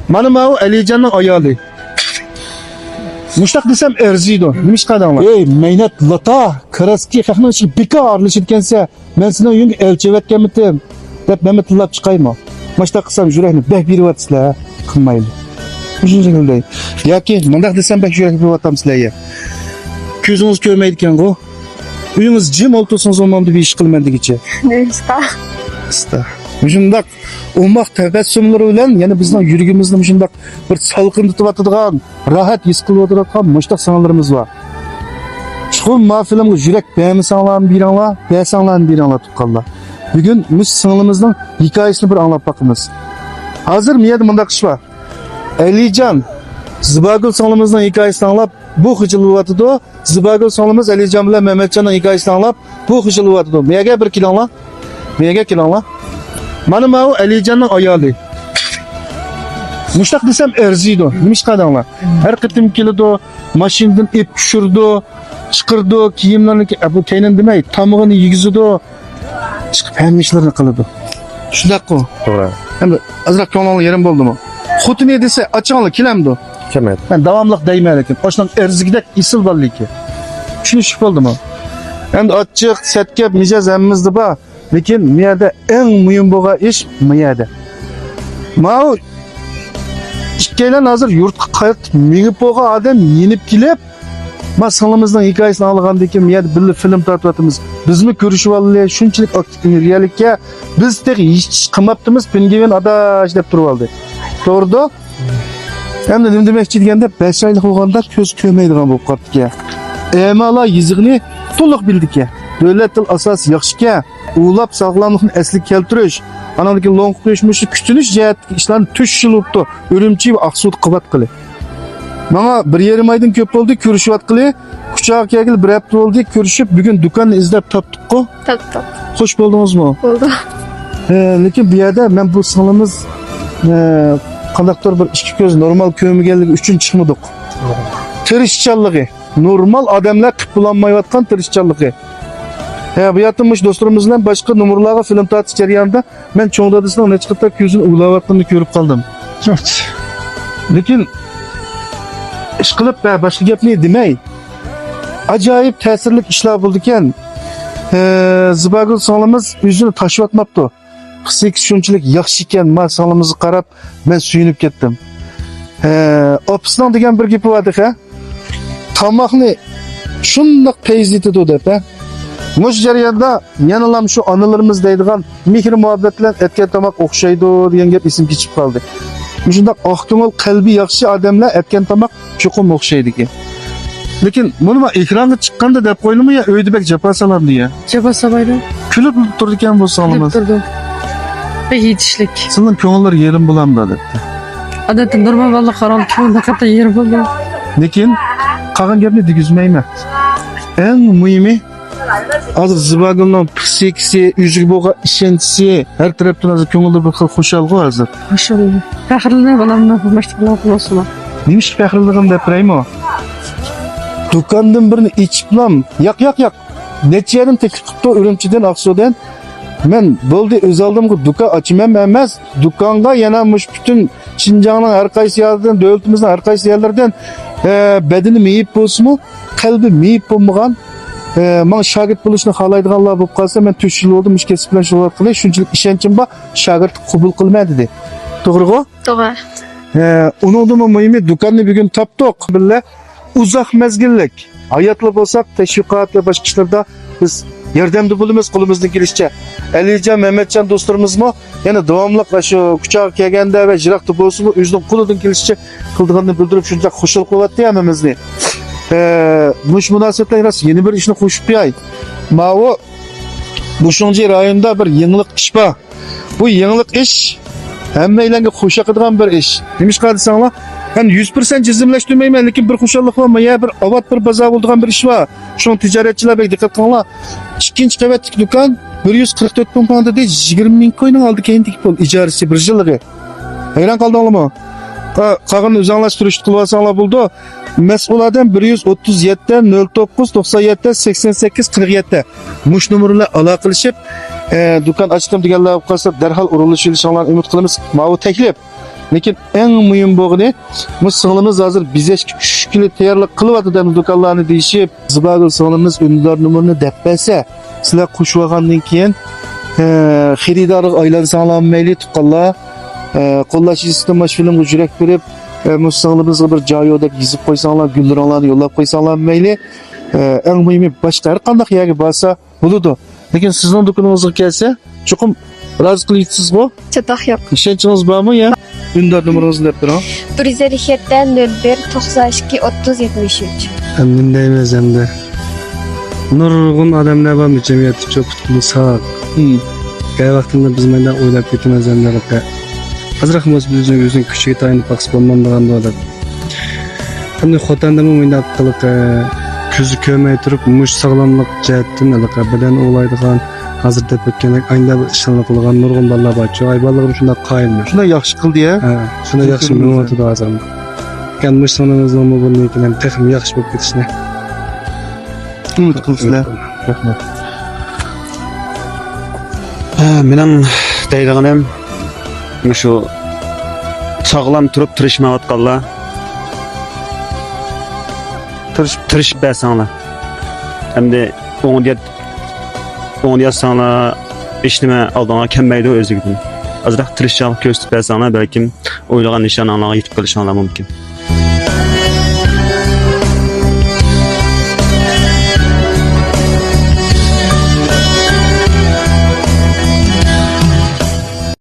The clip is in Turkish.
Mana bu Alican'ın ayağılı. Muştak desem erziydi. Neymiş kadınlar? Ey meynat lata, karaski kakının için bika arlaşırkense ben sana yung elçevet kemitim. Dep Mehmet lıllap çıkayma. Maçta kısam yüreğini beh bir vat silah kılmaylı. Uzun şekilde. Ya ki mandak desem beh yüreğini bir vatam silahı. Gözünüz görmeydiken o. Uyunuz cim oltursunuz olmamda bir iş kılmadı geçe. Ne ista? İsta. Müşündak olmak tebessümleri bilen yani bizden yürügümüzde müşündak bir salkın tutup atıdığan, rahat his kılıp atıdığan müştak sanalarımız var. Çoğun mafilımı yürek beğenmi sanalan bir anla, beğen sanalan bir anla tutkalla. Bugün müs sınırımızdan hikayesini bir anlat bakınız. Hazır mıydı mındak iş var? Alican, Zıbagül sanalımızdan hikayesini anlap, bu hıcılı vatıdı. Zıbagül sanalımız Alican ile Mehmetcan'ın hikayesini anlap, bu hıcılı vatıdı. Meyge bir kilanla, meyge kilanla. Mana bu Alican'ın ayağılı. Muştak desem erziydi. Neymiş kadınlar? Her kıtım kilidi, maşinden ip düşürdü, çıkırdı, kiyimlerini, bu keynen demey, tamığını yigizdi, çıkıp hem işlerini kılıdı. Şundak o. Doğru. Hem de azrak kanalı yerim oldu mu? Xutu ne dese açanlı kilemdi. Kemet. Ben davamlıq değmeyelikim. Baştan erzigidek isil ballı ki. Şunu şüphe oldu mu? Hem de açık, setkep, micaz emmizdi ba. Lekin miyade en mühim boğa iş miyade. Mao İkkeyle hazır yurt kayıt minip boğa adam yenip kilip ma sanımızdan hikayesini alğandaki miyade birli film tartışatımız. Biz mi görüşüp alıya şunçilik realitke biz tek hiç kımaptımız pengeven adaş dep turup aldı. Doğru. Hem de demekçi degende 5 aylık olganda köz kömeydigan bolup kaptık ya. Emala yizigini to'liq bildik ya. Davlat til asas yaxshi ulab sog'lomlikni asli keltirish, anadagi long qo'yishmishi kutilish jihatdagi ishlarni 3 yil o'tdi. Urumchi va Aqsud qivat qili. Mana 1,5 oydan ko'p bo'ldi ko'rishyaptili. Kuchog'i kelgil 1 hafta bo'ldi ko'rishib, bugun do'konni izlab topdik-ku. Top. Xush bo'ldingizmi? Oldu. Lekin bu yerda men bu singlimiz qandaqdir bir ikki ko'z normal ko'miganligi uchun chiqmadik. Tirishchanligi, normal odamlar qilib bulanmayotgan tirishchanligi. Bu yatmış dostlarımız bilan boshqa numurlarga film tartish jarayonida men cho'ng dadasining necha qatlar ko'zini ulayotganini ko'rib qoldim. Lekin ish qilib boshqa gapni demay. Ajoyib ta'sirli ishlar bo'ldi ekan. Zibagul sonimiz o'zini tashiyotmabdi. Qisik shunchalik yaxshi ekan, men sonimizni qarab men suyunib ketdim. Opisdan degan bir gapi bor edi-ha. Tomoqni shundoq tezlitdi deb, Muş jarayonda yanalam şu analarımız deydigan mehr muhabbet bilan etgan tomoq o'xshaydi degan gap esim kechib qoldi. Shundoq oqko'ngil qalbi yaxshi odamlar etgan tomoq cho'qim o'xshaydi ekan. Lekin buni men ekranga chiqqanda deb qo'ydimmi yo uyda bek japa salardi ya. Japa sabaydı. Kulib turdi ekan bu sonimiz. Durdu. Ve yetişlik. Sizning ko'ngillar yerim bulamdi debdi. Adatim normal valla karal çoğunda katta yer buldu. Lekin qolgan gapni degizmayman. Eng muhimi Azır Zibagul'un psikisi, yüzük boğa işentisi, her taraftan azır ko'ngilda bir xil xo'shalg'i hazır. Maşallah. Fəxrli balamla başlıqlar olsun. Neymiş fəxrligim deb biraymi? Do'kondan birini ichiblam, yoq. Necha yerim teklif qilibdi Urumchidan, Aqsudan. Men bo'ldi o'z oldimga do'kon ochmam emas, do'konga yana mush butun Şinjanning har qaysi yerdan, davlatimizning har qaysi yerlardan badani meyip bo'lsa-mu, qalbi meyip bo'lmagan men şagird bo'lishni xohlaydiganlar bo'lib qolsa, men 3 yil bo'ldi mush kasb bilan shug'ullanib qilay, shunchalik ishonchim bor, shagird qabul qilmadi dedi. To'g'ri-ku? To'g'ri. Uningdan muhimi do'konni bugun topdik. Billa uzoq mezgillik hayotli bo'lsak, tashviqot va boshqa ishlarda biz yordamda bo'lamiz qo'limizdan kelishicha. Alijon, Mehmetcan do'stlarimizmi yana davomli shu kuchog'i kelganda va jiroqda bo'lsa-mu, o'zining qo'lidan kelishicha qildiganini bildirib shuncha xushal qilyapti hammamizni. Muş münasebetler yeni bir işini koşup yay. Mao bu şunca rayonda bir yenilik iş var. Bu yenilik iş hemmeyle hoşa kıdığan bir iş. Demiş kardeşler, ben 100% cizimleştirmeyim, lekin bir hoşallık var mı? Ya bir avat bir bazar olduğun bir iş var. Şu ticaretçiler bek dikkat kılınlar. İkinci kavetlik dükkan 144 bin pound değil, 20 bin koyunun aldı kendik bol icaresi bir yıllığı. Hayran kaldın mı? Qağın özanlaştırış kılvasanlar buldu. Mesul adam 137'den 09 97 88 47 muş numarayla alaqalashib dükkan açtım deganlar qolsa derhal urilish ilishonlarni umid qilamiz. Ma'u taklif Lekin en mühim boğunu, bu sığlımız hazır biz eşki 3 kilo tayarlık kılıp atıdamız dokanlarını deyişip, zıbagıl sığlımız ünlüler numarını deppese, sizler kuşvağandan keyin xiridarlık aylansanlar meyli tutkalla, qollaşı sistemaş film ucurek verip, Müslümanımızga bir joy odab yizib qo'ysanglar, gullarlarni yo'llab qo'ysanglar mayli. Eng muhimi boshqa har qanday yerga borsa bo'ladi. Lekin sizning do'koningizga kelsa, chuqur rozi qilyapsiz-ku? Çatak yok. Ishonchingiz bormi ya? Undar numarangizni deb turing. 157'den 01 92 30 73. Mendeymiz endi. Nurg'un odamlar bor jamiyatda çok tutqun sağ. Gay vaqtında biz mendan o'ylab ketamiz endi. Azraqimiz bizning o'zing kuchiga tayinib baqsa bo'lmandaganda odam. Qanday xotandami o'ynab qilib ko'zi ko'rmay turib mush sog'lomlik jihatdan alaqa bilan o'ylaydigan hozir deb o'tgandek ayda ishlarni qilgan nurg'un bolalar bor. Ay bolalarga shunday qoyilmi. Shunday yaxshi qildi ya. Ha, shunday yaxshi munosabat hozir. Kan mush sonamizning bundan keyin texim yaxshi bo'lib ketishni Umid qilsizlar. Rahmat. Mening deydiganim şu sağlam turib tirishmayotganlar tirishib bersanglar. Endi o'ngda yazsanglar hech nima oldinga kelmaydi o'zligidan. Azroq tirishchilik ko'rsatib bersanglar, balkim o'ylagan nishonlarga yetib kelishinglar mumkin.